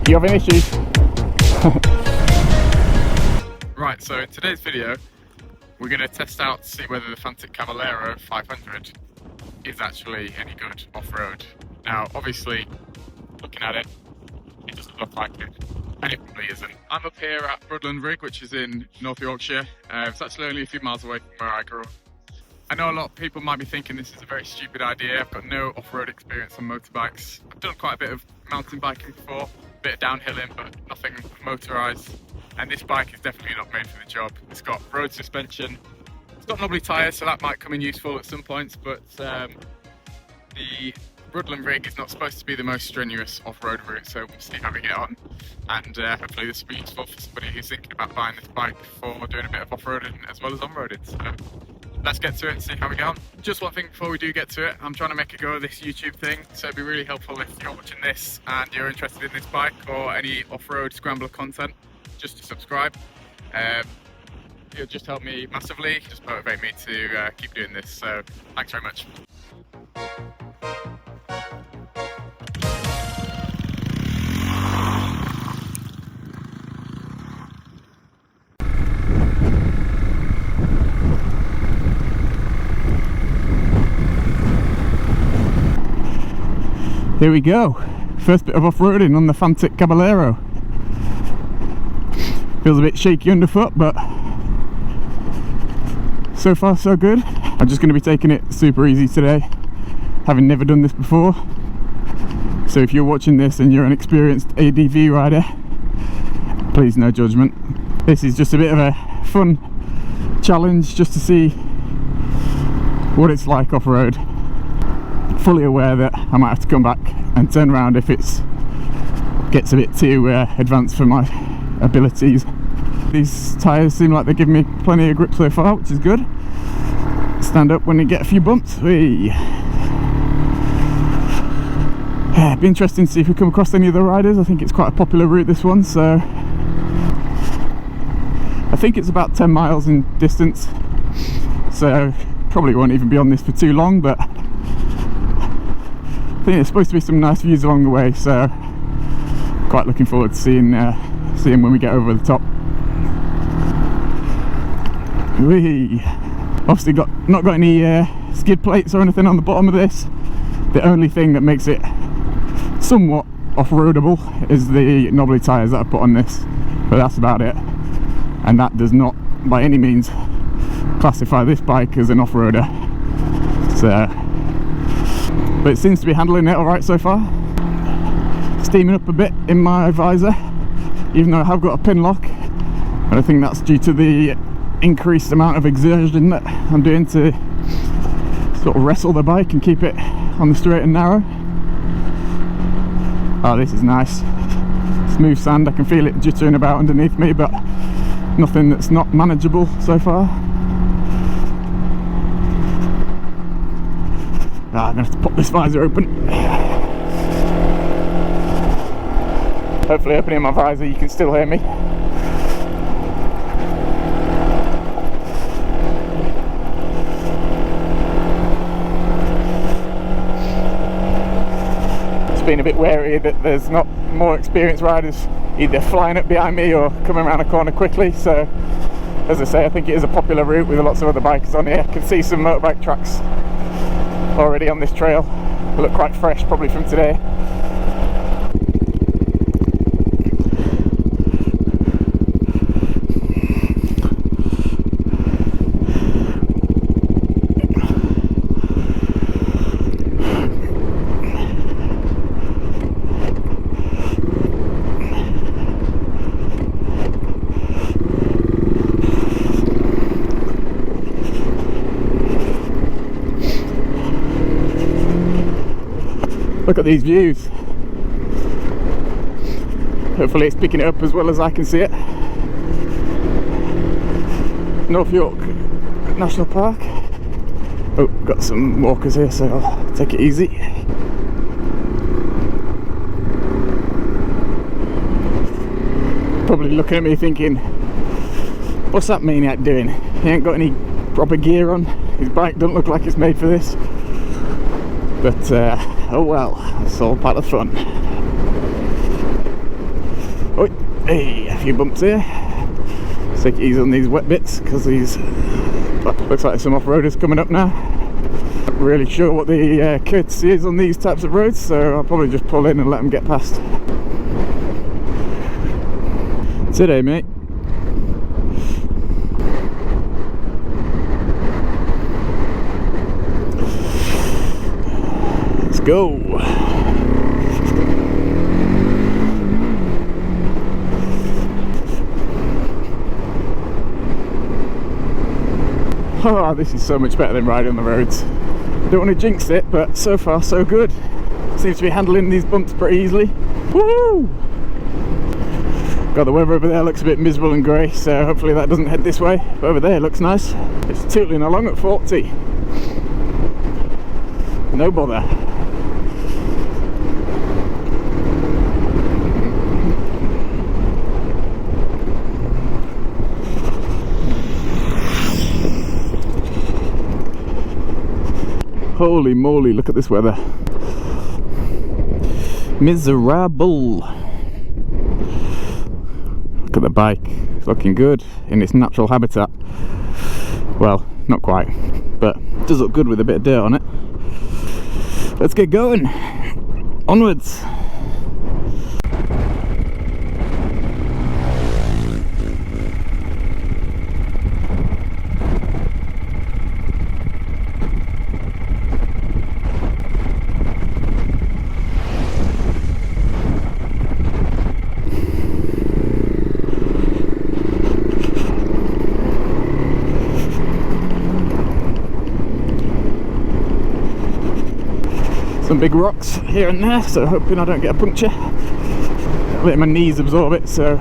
You having issues? Right, so in today's video, we're going to test out to see whether the Fantic Caballero 500 is actually any good off-road. Now, obviously, looking at it, it doesn't look like it, and it probably isn't. I'm up here at Rudland Rigg, which is in North Yorkshire. It's actually only a few miles away from where I grew up. I know a lot of people might be thinking this is a very stupid idea. I've got no off-road experience on motorbikes. I've done quite a bit of mountain biking before, a bit of downhilling, but nothing motorised. And this bike is definitely not made for the job. It's got road suspension, it's got knobbly tyres, so that might come in useful at some points, but the Rudland Rigg is not supposed to be the most strenuous off-road route, so we'll see how we get on. And hopefully this will be useful for somebody who's thinking about buying this bike for doing a bit of off-roading as well as on-roading. So let's get to it and see how we get on. Just one thing before we do get to it, I'm trying to make a go of this YouTube thing, so it'd be really helpful if you're watching this and you're interested in this bike or any off-road scrambler content, just to subscribe. It'll just help me massively, just motivate me to keep doing this, so thanks very much. Here we go. First bit of off-roading on the Fantic Caballero. Feels a bit shaky underfoot, but so far so good. I'm just going to be taking it super easy today, having never done this before. So if you're watching this and you're an experienced ADV rider, please no judgment. This is just a bit of a fun challenge just to see what it's like off-road. Fully aware that I might have to come back and turn around if it gets a bit too advanced for my abilities. These tyres seem like they're giving me plenty of grip so far, which is good. Stand up when you get a few bumps. Whee. It'd be interesting to see if we come across any other riders. I think it's quite a popular route, this one, so I think it's about 10 miles in distance, so probably won't even be on this for too long, but I think there's supposed to be some nice views along the way, so quite looking forward to seeing when we get over the top. Whee. Obviously not got any skid plates or anything on the bottom of this. The only thing that makes it somewhat off-roadable is the knobbly tyres that I put on this, but that's about it. And that does not by any means classify this bike as an off-roader. So, but it seems to be handling it alright so far. Steaming up a bit in my visor, even though I have got a pin lock, but I think that's due to the increased amount of exertion that I'm doing to sort of wrestle the bike and keep it on the straight and narrow. Oh, this is nice. Smooth sand, I can feel it jittering about underneath me, but nothing that's not manageable so far. I'm gonna have to pop this visor open. Hopefully opening my visor you can still hear me. Just being a bit wary that there's not more experienced riders either flying up behind me or coming around a corner quickly, so as I say, I think it is a popular route with lots of other bikers on here. I can see some motorbike tracks already on this trail. They look quite fresh, probably from today. Look at these views. Hopefully it's picking it up as well as I can see it. North York National Park. Oh, got some walkers here, so I'll take it easy. Probably looking at me thinking, what's that maniac doing? He ain't got any proper gear on. His bike doesn't look like it's made for this. But oh well, it's all part of the fun. Hey, a few bumps here. Let's take it easy on these wet bits because these looks like some off-roaders coming up now. Not really sure what the courtesy is on these types of roads, so I'll probably just pull in and let them get past. Today, mate. Let's go. Oh, this is so much better than riding on the roads. Don't want to jinx it, but so far so good. Seems to be handling these bumps pretty easily. Woo! God, the weather over there looks a bit miserable and grey, so hopefully that doesn't head this way. But over there it looks nice. It's tootling along at 40. No bother. Holy moly, look at this weather. Miserable. Look at the bike. It's looking good in its natural habitat. Well, not quite, but it does look good with a bit of dirt on it. Let's get going. Onwards. Some big rocks here and there, so hoping I don't get a puncture. Letting my knees absorb it, so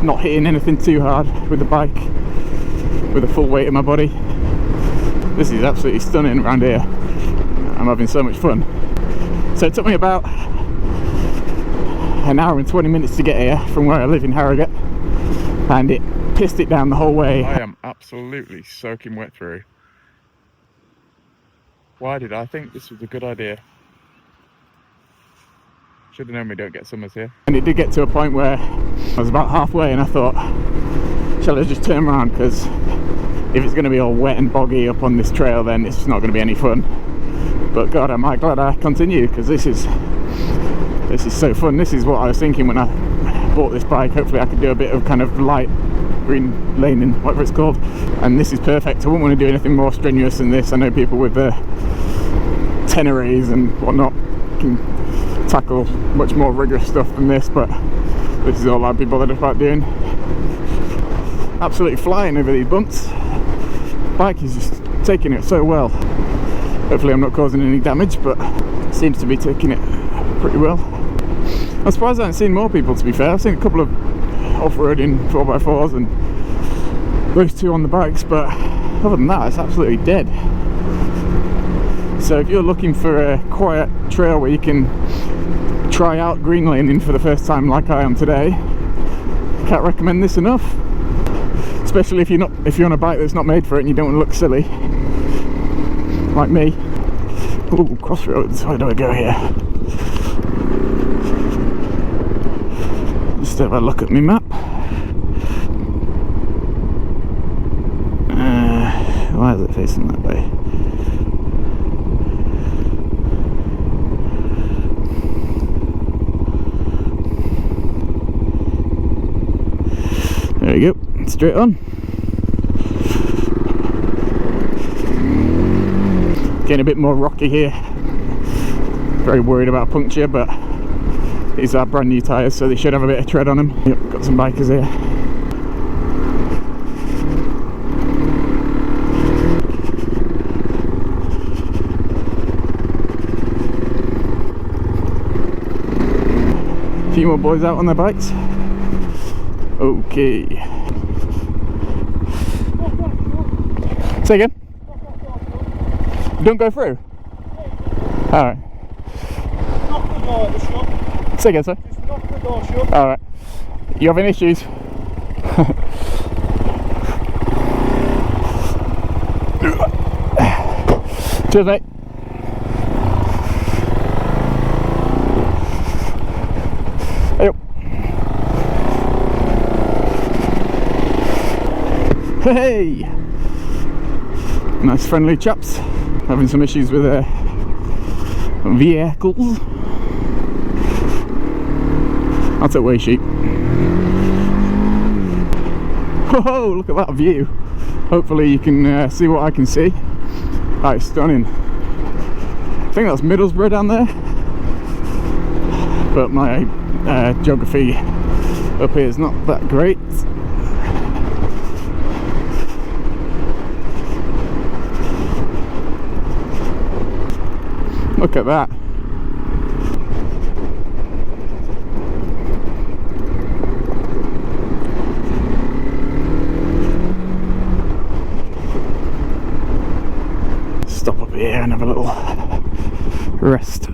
not hitting anything too hard with the bike with the full weight of my body. This is absolutely stunning around here. I'm having so much fun. So it took me about an hour and 20 minutes to get here from where I live in Harrogate, and it pissed it down the whole way. I am absolutely soaking wet through. Why did I think this was a good idea? Should have known we don't get summers here. And it did get to a point where I was about halfway and I thought, shall I just turn around, because if it's going to be all wet and boggy up on this trail, then it's not going to be any fun. But God, am I glad I continued, because this is so fun. This is what I was thinking when I bought this bike. Hopefully I could do a bit of kind of light green laning, whatever it's called, and this is perfect. I wouldn't want to do anything more strenuous than this. I know people with the Teneres and whatnot can tackle much more rigorous stuff than this, but this is all I'd be bothered about doing. Absolutely flying over these bumps. Bike is just taking it so well. Hopefully I'm not causing any damage, but it seems to be taking it pretty well. I'm surprised I haven't seen more people, to be fair. I've seen a couple of off-roading 4x4s and those two on the bikes, but other than that it's absolutely dead. So if you're looking for a quiet trail where you can try out green laning for the first time like I am today, can't recommend this enough. Especially if you're on a bike that's not made for it and you don't want to look silly like me. Ooh, crossroads, where do I go here? Just have a look at my map. Why is it facing that way? There we go, straight on. Getting a bit more rocky here. Very worried about a puncture, but these are brand new tyres, so they should have a bit of tread on them. Yep, got some bikers here. A few more boys out on their bikes. Okay. Say again? Don't go through? Alright. Knock the door shut. Say again, sir? Just knock the door shut. Alright. You having issues? Cheers, mate. Hey up. Hey! Nice friendly chaps. Having some issues with vehicles. That's a way sheep. Whoa, look at that view. Hopefully you can see what I can see. That is stunning. I think that's Middlesbrough down there. But my geography up here is not that great. Look at that. Stop up here and have a little rest.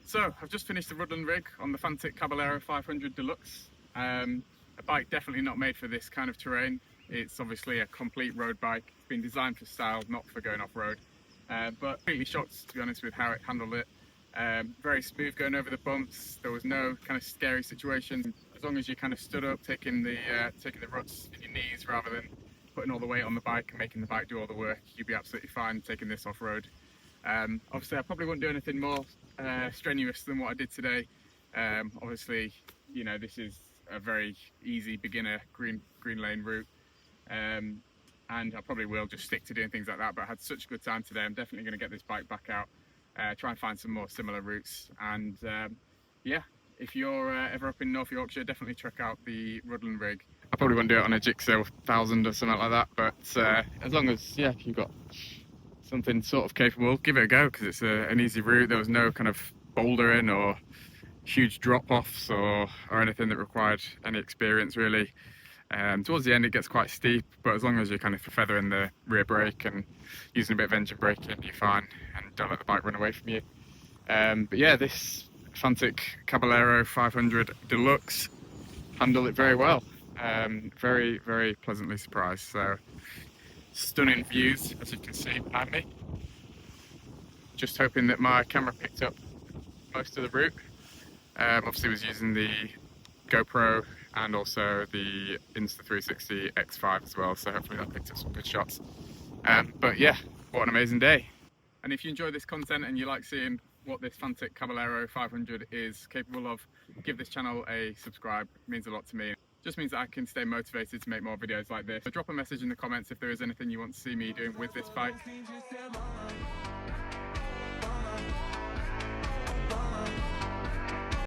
So, I've just finished the Rudland Rigg on the Fantic Caballero 500 Deluxe. A bike definitely not made for this kind of terrain. It's obviously a complete road bike. It's been designed for style, not for going off-road. But completely shocked, to be honest, with how it handled it. Very smooth going over the bumps. There was no kind of scary situation. As long as you kind of stood up, taking the ruts in your knees rather than putting all the weight on the bike and making the bike do all the work, you'd be absolutely fine taking this off-road. Obviously, I probably wouldn't do anything more strenuous than what I did today. Obviously, you know, this is a very easy beginner green lane route, and I probably will just stick to doing things like that. But I had such a good time today. I'm definitely going to get this bike back out, try and find some more similar routes, and yeah, if you're ever up in North Yorkshire, definitely check out the Rudland Rigg. I probably wouldn't do it on a Jigsaw 1000 or something like that, but as long as, yeah, you've got something sort of capable, give it a go, because it's an easy route. There was no kind of bouldering or huge drop-offs or anything that required any experience really. Towards the end it gets quite steep, but as long as you're kind of feathering the rear brake and using a bit of engine braking, you're fine, and don't let the bike run away from you. But yeah, this Fantic Caballero 500 Deluxe handled it very well. Very, very pleasantly surprised. So stunning views, as you can see behind me. Just hoping that my camera picked up most of the route. Obviously was using the GoPro and also the Insta360 X5 as well, so hopefully that picked up some good shots. But yeah, what an amazing day. And if you enjoy this content and you like seeing what this Fantic Caballero 500 is capable of, give this channel a subscribe. It means a lot to me. Just means that I can stay motivated to make more videos like this. So drop a message in the comments if there is anything you want to see me doing with this bike.